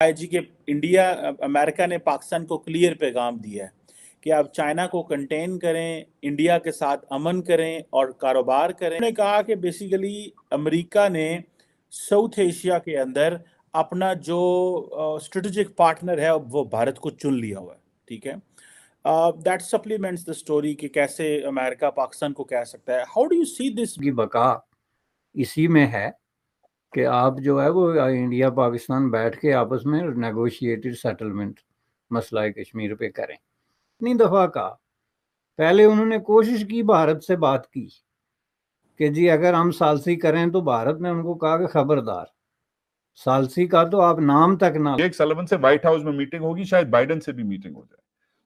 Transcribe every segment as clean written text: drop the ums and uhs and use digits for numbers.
IG के India America ने पाकिस्तान को क्लियर पैगाम दिया है कि आप चाइना को कंटेन करें, इंडिया के साथ अमन करें और कारोबार करें। उन्होंने कहा कि बेसिकली अमेरिका ने साउथ एशिया के अंदर अपना जो स्ट्रेटेजिक पार्टनर है वो भारत को चुन लिया हुआ है। ठीक है, दैट सप्लीमेंट्स द स्टोरी कि कैसे अमेरिका पाकिस्तान को कह सकता है। How do you see this? की बका इसी में है कि आप जो है वो इंडिया पाकिस्तान बैठ के आपस में नेगोशिएटेड सेटलमेंट मसला कश्मीर पे करें। इतनी दफ़ा कहा, पहले उन्होंने कोशिश की, भारत से बात की कि जी अगर हम सालसी करें, तो भारत ने उनको कहा कि खबरदार, सालसी का तो आप नाम तक ना। जेक सलिवन से व्हाइट हाउस में मीटिंग होगी, शायद बाइडेन से भी मीटिंग हो जाए।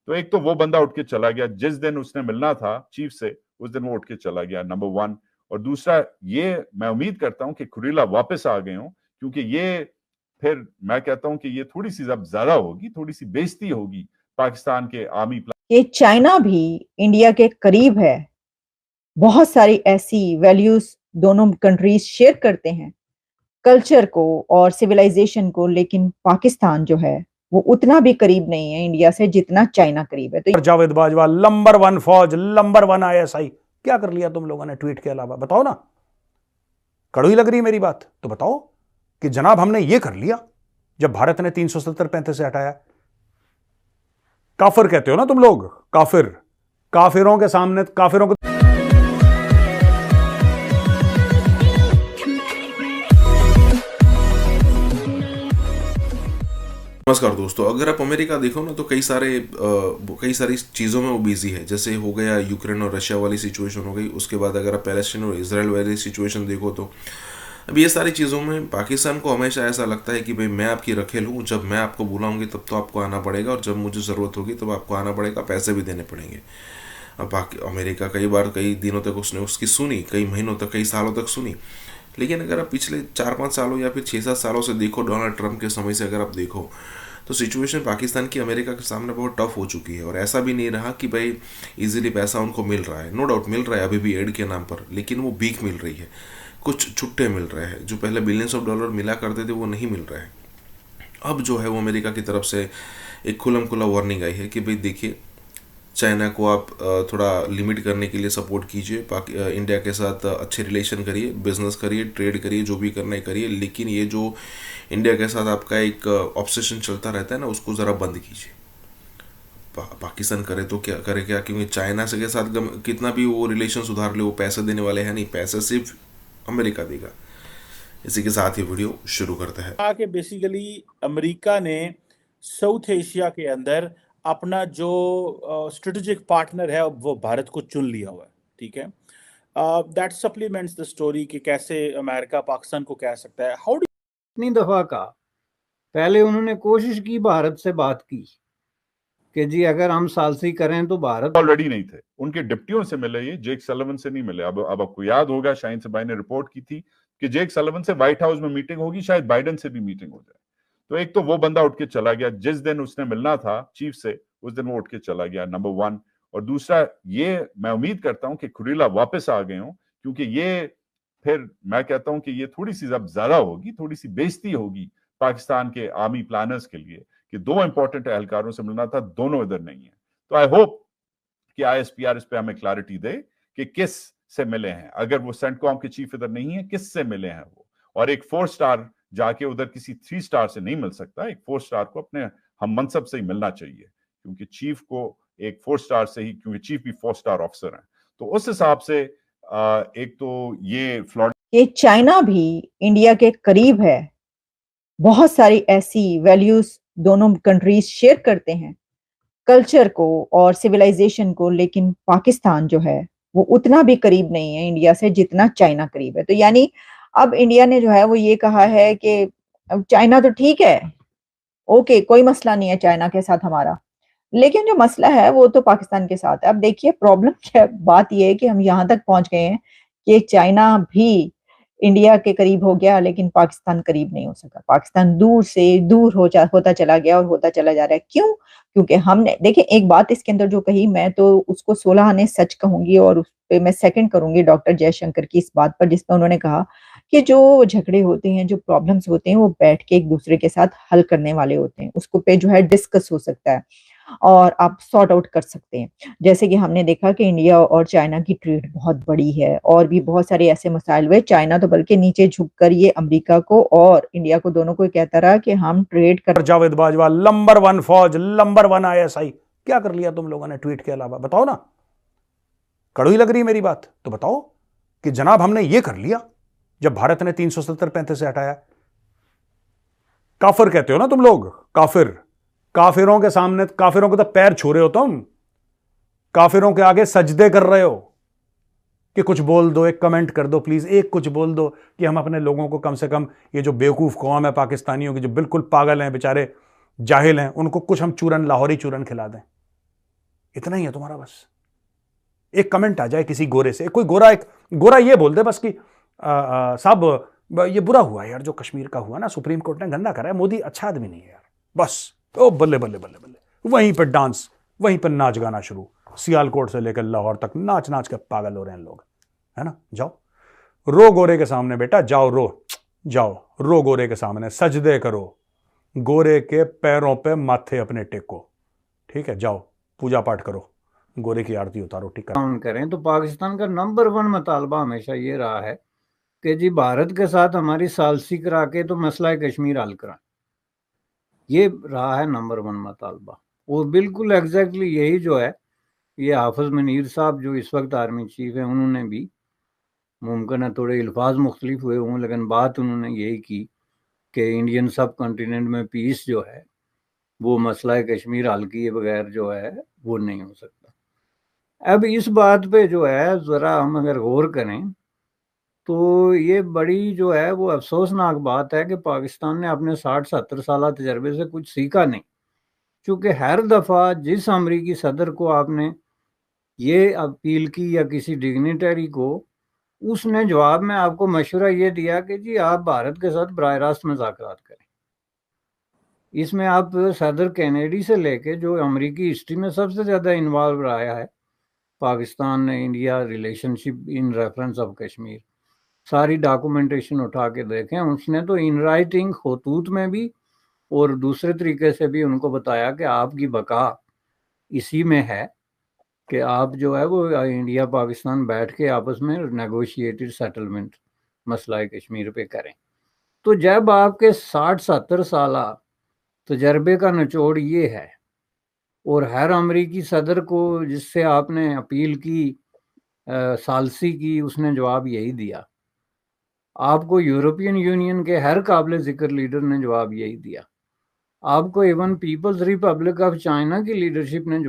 तो एक तो वो बंदा उठ के चला गया, जिस दिन उसने मिलना था चीफ से उस दिन वो उठ के चला गया, नंबर वन। और दूसरा, ये मैं उम्मीद करता हूं कि खुरीला वापस आ गए हों, क्योंकि ये फिर मैं कहता हूं कि ये थोड़ी सी जब ज्यादा होगी, थोड़ी सी बेइज्जती होगी पाकिस्तान के आर्मी प्लान। ये चाइना भी इंडिया के करीब है, बहुत सारी ऐसी वैल्यूज दोनों कंट्रीज शेयर करते हैं, कल्चर को और सिविलाइजेशन को, लेकिन पाकिस्तान जो है वो उतना भी करीब नहीं है इंडिया से जितना चाइना करीब है। तो जावेद बाजवा नंबर 1 फौज, नंबर 1 आईएसआई, क्या कर लिया तुम लोगों ने ट्वीट के अलावा? बताओ ना, कड़वी लग रही है मेरी बात तो बताओ कि जनाब हमने ये कर लिया जब भारत ने 370-35 से हटाया। काफिर कहते हो ना तुम लोग, काफिर, काफिरों के सामने काफिरों को। नमस्कार दोस्तों, अगर आप अमेरिका देखो ना तो कई सारी चीज़ों में वो बिजी है। जैसे हो गया यूक्रेन और रशिया वाली सिचुएशन हो गई, उसके बाद अगर आप पैलेस्टीन और इसराइल वाली सिचुएशन देखो तो अब ये सारी चीज़ों में पाकिस्तान को हमेशा ऐसा लगता है कि भाई मैं आपकी रखेल हूँ, जब मैं आपको बुलाऊंगी तब तो आपको आना पड़ेगा, और जब मुझे ज़रूरत होगी तब आपको आना पड़ेगा, पैसे भी देने पड़ेंगे। अब अमेरिका कई बार कई दिनों तक उसने उसकी सुनी, कई महीनों तक, कई सालों तक सुनी। लेकिन अगर आप पिछले 4-5 सालों या फिर 6-7 सालों से देखो, डोनाल्ड ट्रंप के समय से अगर आप देखो, तो सिचुएशन पाकिस्तान की अमेरिका के सामने बहुत टफ हो चुकी है। और ऐसा भी नहीं रहा कि भाई इजीली पैसा उनको मिल रहा है, नो डाउट मिल रहा है अभी भी एड के नाम पर, लेकिन वो भीख मिल रही है, कुछ छुट्टे मिल रहे हैं। जो पहले बिलियंस ऑफ डॉलर मिला करते थे वो नहीं मिल रहा है। अब जो है वो अमेरिका की तरफ से एक खुल्लम खुला वार्निंग आई है कि भाई देखिए, चाइना को आप थोड़ा लिमिट करने के लिए सपोर्ट कीजिए, इंडिया के साथ अच्छे रिलेशन करिए, बिजनेस करिए, ट्रेड करिए, जो भी करना है करिए, लेकिन ये जो इंडिया के साथ आपका एक ऑब्सेशन चलता रहता है ना, उसको ज़रा बंद कीजिए। पाकिस्तान करे तो क्या करे क्या, क्योंकि चाइना से के साथ कितना भी वो रिलेशन सुधार ले, वो पैसे देने वाले हैं नहीं, पैसे सिर्फ अमेरिका देगा। इसी के साथ ही वीडियो शुरू करते हैं। कहा कि बेसिकली अमेरिका ने साउथ एशिया के अंदर अपना जो स्ट्रेटेजिक पार्टनर है वो भारत को चुन लिया हुआ है। ठीक है, दैट सप्लीमेंट्स द स्टोरी कि कैसे अमेरिका पाकिस्तान को कह सकता है। हाउ डू इतनी दफ़ा कहा, पहले उन्होंने कोशिश की, भारत से बात की कि जी अगर हम सालसी करें तो भारत। ऑलरेडी नहीं थे, उनके डिप्टियों से मिले, ये जेक सलिवन से नहीं मिले। अब आपको याद होगा, शाहीन साहब ने रिपोर्ट की थी कि जेक सलिवन से व्हाइट हाउस में मीटिंग होगी, शायद बाइडेन से भी मीटिंग हो जाए। तो एक तो वो बंदा उठ के चला गया, जिस दिन उसने मिलना था चीफ से उस दिन वो उठ के चला गया, नंबर वन। और दूसरा, ये मैं उम्मीद करता हूं कि खुरीला वापस आ गए हों, क्योंकि ये फिर मैं कहता हूं कि ये थोड़ी सी जब ज्यादा होगी, थोड़ी सी बेइज्जती होगी पाकिस्तान के आर्मी प्लानर्स के लिए कि दो इंपॉर्टेंट एहलकारों से मिलना था, दोनों इधर नहीं है। तो आई होप कि आईएसपीआर इस पे हमें क्लैरिटी दे कि किस से मिले हैं। अगर वो सेंटकॉम के चीफ इधर नहीं है, किस से मिले हैं वो? और एक 4 स्टार जाके उधर किसी 3 स्टार से नहीं मिल सकता, एक 4 स्टार को अपने हम मनसब से ही मिलना चाहिए, क्योंकि चीफ को एक 4 स्टार से ही, क्योंकि चीफ भी 4 स्टार ऑफिसर हैं। तो उस हिसाब से एक तो ये चाइना भी इंडिया के करीब है, बहुत सारी ऐसी वैल्यूज दोनों कंट्रीज शेयर करते हैं, कल्चर को और सिविलाइजेशन को, लेकिन पाकिस्तान जो है वो उतना भी करीब नहीं है इंडिया से जितना चाइना करीब है। तो यानी अब इंडिया ने जो है वो ये कहा है कि अब चाइना तो ठीक है, ओके, कोई मसला नहीं है चाइना के साथ हमारा, लेकिन जो मसला है वो तो पाकिस्तान के साथ है। अब देखिए प्रॉब्लम क्या है, बात ये है कि हम यहाँ तक पहुंच गए हैं कि चाइना भी इंडिया के करीब हो गया, लेकिन पाकिस्तान करीब नहीं हो सका। पाकिस्तान दूर से दूर होता चला गया और होता चला जा रहा है। क्यों? क्योंकि हमने देखिए एक बात इसके अंदर जो कही, मैं तो उसको 16 आने सच कहूंगी, और उस पे मैं सेकंड करूंगी डॉक्टर जयशंकर की इस बात पर, जिसमें उन्होंने कहा कि जो झगड़े होते हैं, जो प्रॉब्लम्स होते हैं, वो बैठ के एक दूसरे के साथ हल करने वाले होते हैं। उसको पे जो है डिस्कस हो सकता है और आप सॉर्ट आउट कर सकते हैं। जैसे कि हमने देखा कि इंडिया और चाइना की ट्रेड बहुत बड़ी है और भी बहुत सारे ऐसे मसाइल हुए। चाइना तो बल्कि नीचे झुककर ये अमेरिका को और इंडिया को दोनों को कहता रहा कि हम ट्रेड कर। जावेद बाजवा नंबर 1 फौज, नंबर 1 ISI, क्या कर लिया तुम लोगों ने ट्वीट के अलावा? बताओ ना। कड़वी लग रही मेरी बात? तो बताओ कि जनाब हमने ये कर लिया जब भारत ने 370-35 से हटाया। काफिर कहते हो ना तुम लोग, काफिर। काफिरों के सामने, काफिरों को तो पैर छू रहे हो तुम, काफिरों के आगे सजदे कर रहे हो कि कुछ बोल दो, एक कमेंट कर दो प्लीज, एक कुछ बोल दो कि हम अपने लोगों को कम से कम, ये जो बेवकूफ कौम है पाकिस्तानियों की जो बिल्कुल पागल हैं, बेचारे जाहिल हैं, उनको कुछ हम चूरन, लाहौरी चूरन खिला दें। इतना ही है तुम्हारा बस। एक कमेंट आ जाए किसी गोरे से, कोई गोरा, एक गोरा ये बोल दे बस कि साहब ये बुरा हुआ यार जो कश्मीर का हुआ ना, सुप्रीम कोर्ट ने गंदा करा है, मोदी अच्छा आदमी नहीं है यार, बस ओ बल्ले बल्ले बल्ले बल्ले, वहीं पर डांस, वहीं पर नाच गाना शुरू। सियालकोट से लेकर लाहौर तक नाच नाच के पागल हो रहे हैं लोग, है ना। जाओ रो गोरे के सामने बेटा, जाओ रो, जाओ रो गोरे के सामने, सजदे करो, गोरे के पैरों पे माथे अपने टेको, ठीक है, जाओ पूजा पाठ करो, गोरे की आरती उतारो, टिका करें। तो पाकिस्तान का नंबर 1 मुतालबा हमेशा ये रहा है कि जी भारत के साथ हमारी सालसी करा के तो मसला कश्मीर हल कराएं। ये रहा है नंबर 1 मुतालबा। और बिल्कुल एग्जैक्टली यही जो है, ये हाफिज मुनीर साहब जो इस वक्त आर्मी चीफ है, उन्होंने भी, मुमकिन है थोड़े अल्फाज मुख्तलिफ हुए हों, लेकिन बात उन्होंने यही की कि इंडियन सब कॉन्टिनेंट में पीस जो है वो मसला कश्मीर हल किए बगैर जो है वो नहीं हो सकता। अब इस बात पे जो है ज़रा हम अगर गौर करें तो ये बड़ी जो है वो अफसोसनाक बात है कि पाकिस्तान ने अपने 60-70 साल तजर्बे से कुछ सीखा नहीं। क्योंकि हर दफ़ा जिस अमरीकी सदर को आपने ये अपील की या किसी डिग्निटरी को, उसने जवाब में आपको मशवरा ये दिया कि जी आप भारत के साथ बराह रास्त मुज़ाकरात करें। इसमें आप सदर कैनेडी से लेके जो अमरीकी हिस्ट्री में सबसे ज़्यादा इन्वॉल्व रहा है पाकिस्तान ने India relationship in reference of Kashmir, सारी डॉक्यूमेंटेशन उठा के देखें, उसने तो इन राइटिंग खतूत में भी और दूसरे तरीके से भी उनको बताया कि आपकी बका इसी में है कि आप जो है वो इंडिया पाकिस्तान बैठ के आपस में नेगोशिएटेड सेटलमेंट मसला कश्मीर पे करें। तो जब आपके 60-70 साल तजर्बे का निचोड़ ये है और हर अमरीकी सदर को जिससे आपने अपील की, सालसी की, उसने जवाब यही दिया। आपको यूरोपियन यूनियन के हर काबिल जिक्र लीडर ने जवाब यही दिया। आपको even people's republic of China की लीडरशिप ने